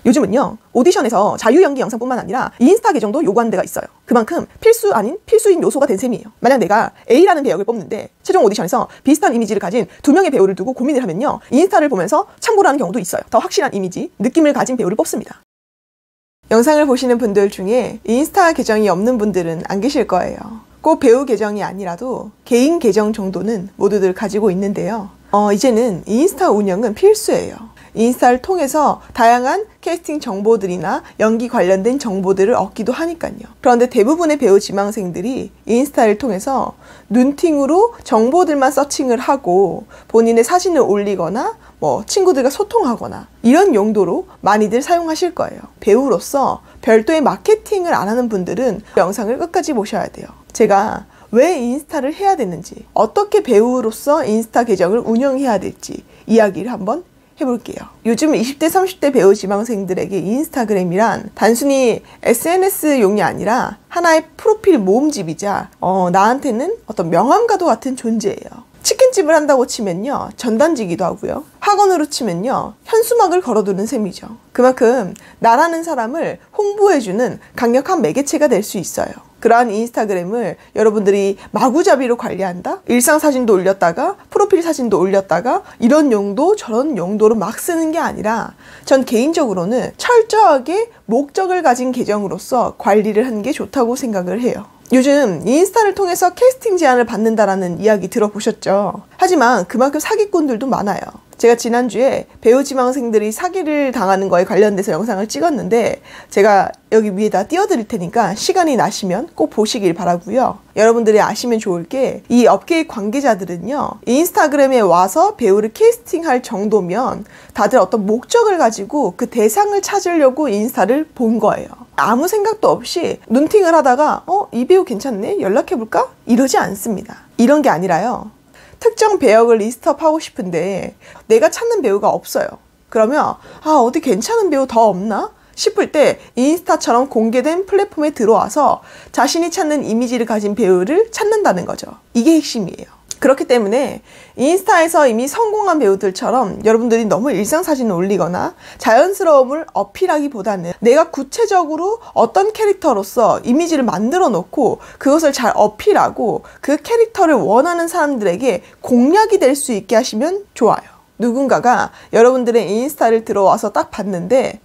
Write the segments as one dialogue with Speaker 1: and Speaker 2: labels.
Speaker 1: 요즘은요, 오디션에서 자유 연기 영상뿐만 아니라 인스타 계정도 요구하는 데가 있어요. 그만큼 필수 아닌 필수인 요소가 된 셈이에요. 만약 내가 A라는 배역을 뽑는데 최종 오디션에서 비슷한 이미지를 가진 2명의 배우를 두고 고민을 하면요, 인스타를 보면서 참고를 하는 경우도 있어요. 더 확실한 이미지, 느낌을 가진 배우를 뽑습니다. 영상을 보시는 분들 중에 인스타 계정이 없는 분들은 안 계실 거예요. 꼭 배우 계정이 아니라도 개인 계정 정도는 모두들 가지고 있는데요. 이제는 인스타 운영은 필수예요. 인스타를 통해서 다양한 캐스팅 정보들이나 연기 관련된 정보들을 얻기도 하니까요. 그런데 대부분의 배우 지망생들이 인스타를 통해서 눈팅으로 정보들만 서칭을 하고 본인의 사진을 올리거나 친구들과 소통하거나 이런 용도로 많이들 사용하실 거예요. 배우로서 별도의 마케팅을 안 하는 분들은 영상을 끝까지 보셔야 돼요. 제가 왜 인스타를 해야 되는지, 어떻게 배우로서 인스타 계정을 운영해야 될지 이야기를 한번 해볼게요. 요즘 20대, 30대 배우 지망생들에게 인스타그램이란 단순히 SNS용이 아니라 하나의 프로필 모음집이자 나한테는 어떤 명함과도 같은 존재예요. 치킨집을 한다고 치면요, 전단지기도 하고요. 학원으로 치면요, 현수막을 걸어두는 셈이죠. 그만큼 나라는 사람을 홍보해주는 강력한 매개체가 될 수 있어요. 그러한 인스타그램을 여러분들이 마구잡이로 관리한다? 일상 사진도 올렸다가 프로필 사진도 올렸다가 이런 용도 저런 용도로 막 쓰는 게 아니라 전 개인적으로는 철저하게 목적을 가진 계정으로서 관리를 하는 게 좋다고 생각을 해요. 요즘 인스타를 통해서 캐스팅 제안을 받는다라는 이야기 들어보셨죠? 하지만 그만큼 사기꾼들도 많아요. 제가 지난주에 배우 지망생들이 사기를 당하는 거에 관련돼서 영상을 찍었는데 제가 여기 위에다 띄워드릴 테니까 시간이 나시면 꼭 보시길 바라고요. 여러분들이 아시면 좋을 게 이 업계의 관계자들은요, 인스타그램에 와서 배우를 캐스팅할 정도면 다들 어떤 목적을 가지고 그 대상을 찾으려고 인스타를 본 거예요. 아무 생각도 없이 눈팅을 하다가 이 배우 괜찮네? 연락해볼까? 이러지 않습니다. 이런 게 아니라요, 특정 배역을 리스트업 하고 싶은데 내가 찾는 배우가 없어요. 그러면 어디 괜찮은 배우 더 없나? 싶을 때 인스타처럼 공개된 플랫폼에 들어와서 자신이 찾는 이미지를 가진 배우를 찾는다는 거죠. 이게 핵심이에요. 그렇기 때문에 인스타에서 이미 성공한 배우들처럼 여러분들이 너무 일상사진을 올리거나 자연스러움을 어필하기보다는 내가 구체적으로 어떤 캐릭터로서 이미지를 만들어 놓고 그것을 잘 어필하고 그 캐릭터를 원하는 사람들에게 공략이 될 수 있게 하시면 좋아요. 누군가가 여러분들의 인스타를 들어와서 딱 봤는데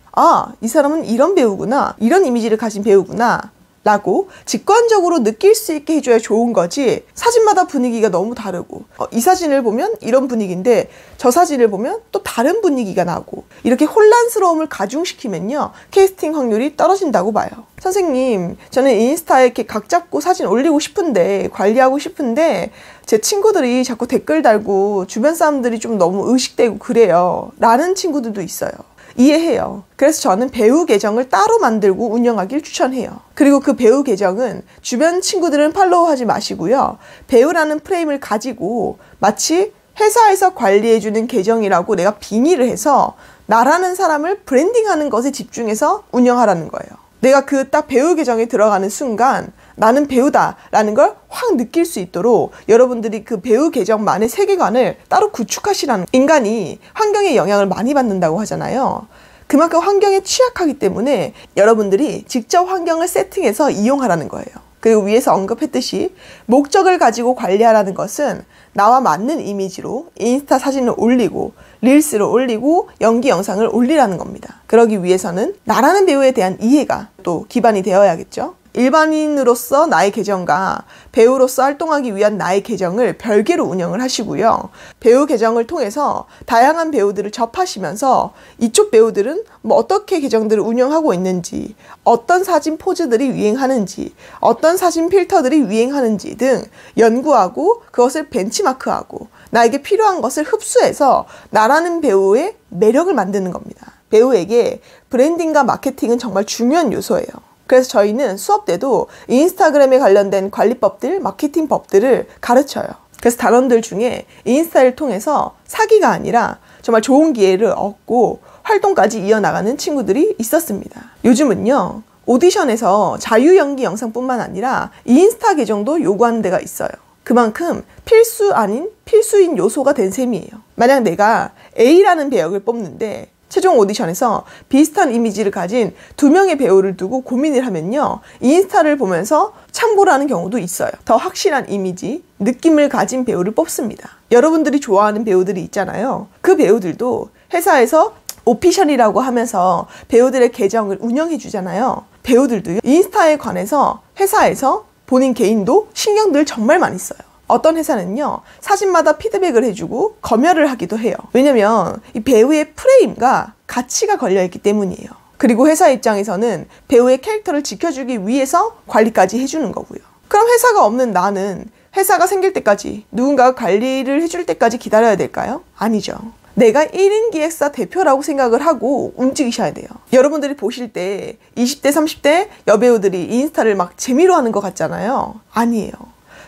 Speaker 1: 이 사람은 이런 배우구나, 이런 이미지를 가진 배우구나 라고 직관적으로 느낄 수 있게 해줘야 좋은 거지, 사진마다 분위기가 너무 다르고 이 사진을 보면 이런 분위기인데 저 사진을 보면 또 다른 분위기가 나고 이렇게 혼란스러움을 가중시키면요, 캐스팅 확률이 떨어진다고 봐요. 선생님, 저는 인스타에 이렇게 각 잡고 사진 올리고 싶은데, 관리하고 싶은데 제 친구들이 자꾸 댓글 달고 주변 사람들이 좀 너무 의식되고 그래요 라는 친구들도 있어요. 이해해요. 그래서 저는 배우 계정을 따로 만들고 운영하길 추천해요. 그리고 그 배우 계정은 주변 친구들은 팔로우하지 마시고요, 배우라는 프레임을 가지고 마치 회사에서 관리해주는 계정이라고 내가 빙의를 해서 나라는 사람을 브랜딩하는 것에 집중해서 운영하라는 거예요. 내가 그 딱 배우 계정에 들어가는 순간 나는 배우다 라는 걸 확 느낄 수 있도록 여러분들이 그 배우 계정만의 세계관을 따로 구축하시라는, 인간이 환경의 영향을 많이 받는다고 하잖아요. 그만큼 환경에 취약하기 때문에 여러분들이 직접 환경을 세팅해서 이용하라는 거예요. 그리고 위에서 언급했듯이 목적을 가지고 관리하라는 것은 나와 맞는 이미지로 인스타 사진을 올리고 릴스를 올리고 연기 영상을 올리라는 겁니다. 그러기 위해서는 나라는 배우에 대한 이해가 또 기반이 되어야겠죠. 일반인으로서 나의 계정과 배우로서 활동하기 위한 나의 계정을 별개로 운영을 하시고요. 배우 계정을 통해서 다양한 배우들을 접하시면서 이쪽 배우들은 어떻게 계정들을 운영하고 있는지, 어떤 사진 포즈들이 유행하는지, 어떤 사진 필터들이 유행하는지 등 연구하고 그것을 벤치마크하고 나에게 필요한 것을 흡수해서 나라는 배우의 매력을 만드는 겁니다. 배우에게 브랜딩과 마케팅은 정말 중요한 요소예요. 그래서 저희는 수업 때도 인스타그램에 관련된 관리법들, 마케팅 법들을 가르쳐요. 그래서 단원들 중에 인스타를 통해서 사기가 아니라 정말 좋은 기회를 얻고 활동까지 이어나가는 친구들이 있었습니다. 요즘은요, 오디션에서 자유 연기 영상뿐만 아니라 인스타 계정도 요구하는 데가 있어요. 그만큼 필수 아닌 필수인 요소가 된 셈이에요. 만약 내가 A라는 배역을 뽑는데 최종 오디션에서 비슷한 이미지를 가진 2명의 배우를 두고 고민을 하면요, 인스타를 보면서 참고를 하는 경우도 있어요. 더 확실한 이미지, 느낌을 가진 배우를 뽑습니다. 여러분들이 좋아하는 배우들이 있잖아요. 그 배우들도 회사에서 오피셜이라고 하면서 배우들의 계정을 운영해 주잖아요. 배우들도 인스타에 관해서 회사에서 본인 개인도 신경들 정말 많이 써요. 어떤 회사는요, 사진마다 피드백을 해주고 검열을 하기도 해요. 왜냐면 이 배우의 프레임과 가치가 걸려있기 때문이에요. 그리고 회사 입장에서는 배우의 캐릭터를 지켜주기 위해서 관리까지 해주는 거고요. 그럼 회사가 없는 나는 회사가 생길 때까지 누군가가 관리를 해줄 때까지 기다려야 될까요? 아니죠. 내가 1인 기획사 대표라고 생각을 하고 움직이셔야 돼요. 여러분들이 보실 때 20대, 30대 여배우들이 인스타를 막 재미로 하는 것 같잖아요. 아니에요.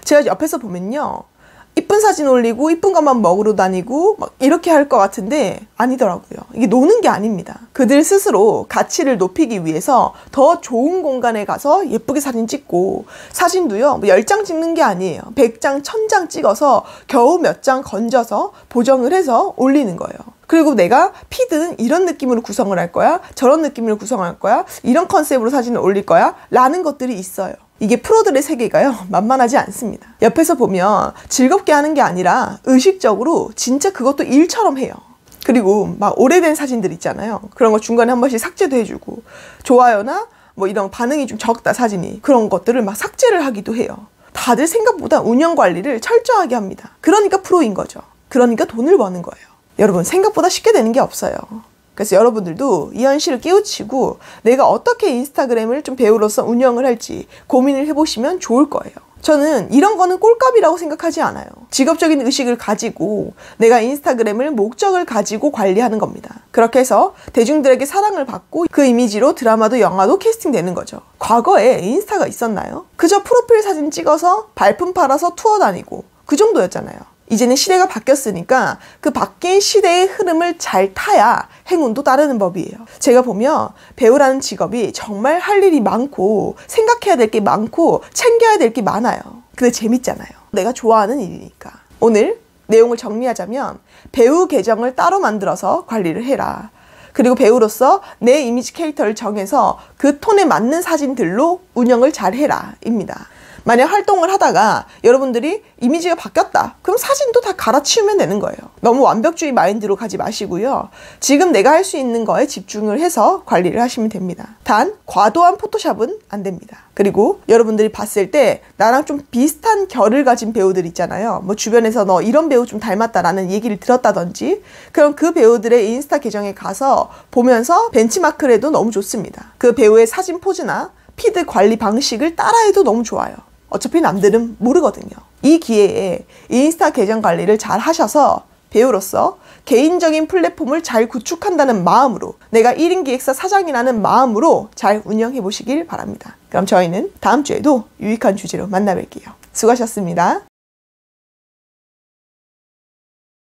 Speaker 1: 제가 옆에서 보면요, 이쁜 사진 올리고 이쁜 것만 먹으러 다니고 막 이렇게 할 것 같은데 아니더라고요. 이게 노는 게 아닙니다. 그들 스스로 가치를 높이기 위해서 더 좋은 공간에 가서 예쁘게 사진 찍고, 사진도요, 10장 찍는 게 아니에요. 100장, 1000장 찍어서 겨우 몇 장 건져서 보정을 해서 올리는 거예요. 그리고 내가 피드는 이런 느낌으로 구성을 할 거야, 저런 느낌으로 구성할 거야, 이런 컨셉으로 사진을 올릴 거야 라는 것들이 있어요. 이게 프로들의 세계가요, 만만하지 않습니다. 옆에서 보면 즐겁게 하는 게 아니라 의식적으로 진짜 그것도 일처럼 해요. 그리고 막 오래된 사진들 있잖아요. 그런 거 중간에 한 번씩 삭제도 해주고, 좋아요나 뭐 이런 반응이 좀 적다 사진이, 그런 것들을 막 삭제를 하기도 해요. 다들 생각보다 운영 관리를 철저하게 합니다. 그러니까 프로인 거죠. 그러니까 돈을 버는 거예요. 여러분, 생각보다 쉽게 되는 게 없어요. 그래서 여러분들도 이 현실을 깨우치고 내가 어떻게 인스타그램을 좀 배우로서 운영을 할지 고민을 해보시면 좋을 거예요. 저는 이런 거는 꼴값이라고 생각하지 않아요. 직업적인 의식을 가지고 내가 인스타그램을 목적을 가지고 관리하는 겁니다. 그렇게 해서 대중들에게 사랑을 받고 그 이미지로 드라마도 영화도 캐스팅되는 거죠. 과거에 인스타가 있었나요? 그저 프로필 사진 찍어서 발품 팔아서 투어 다니고 그 정도였잖아요. 이제는 시대가 바뀌었으니까 그 바뀐 시대의 흐름을 잘 타야 행운도 따르는 법이에요. 제가 보면 배우라는 직업이 정말 할 일이 많고 생각해야 될 게 많고 챙겨야 될 게 많아요. 근데 재밌잖아요. 내가 좋아하는 일이니까. 오늘 내용을 정리하자면, 배우 계정을 따로 만들어서 관리를 해라. 그리고 배우로서 내 이미지 캐릭터를 정해서 그 톤에 맞는 사진들로 운영을 잘 해라 입니다. 만약 활동을 하다가 여러분들이 이미지가 바뀌었다, 그럼 사진도 다 갈아치우면 되는 거예요. 너무 완벽주의 마인드로 가지 마시고요, 지금 내가 할 수 있는 거에 집중을 해서 관리를 하시면 됩니다. 단 과도한 포토샵은 안 됩니다. 그리고 여러분들이 봤을 때 나랑 좀 비슷한 결을 가진 배우들 있잖아요. 뭐 주변에서 너 이런 배우 좀 닮았다라는 얘기를 들었다든지, 그럼 그 배우들의 인스타 계정에 가서 보면서 벤치마크를 해도 너무 좋습니다. 그 배우의 사진 포즈나 피드 관리 방식을 따라해도 너무 좋아요. 어차피 남들은 모르거든요. 이 기회에 인스타 계정 관리를 잘 하셔서 배우로서 개인적인 플랫폼을 잘 구축한다는 마음으로, 내가 1인 기획사 사장이라는 마음으로 잘 운영해 보시길 바랍니다. 그럼 저희는 다음 주에도 유익한 주제로 만나 뵐게요. 수고하셨습니다.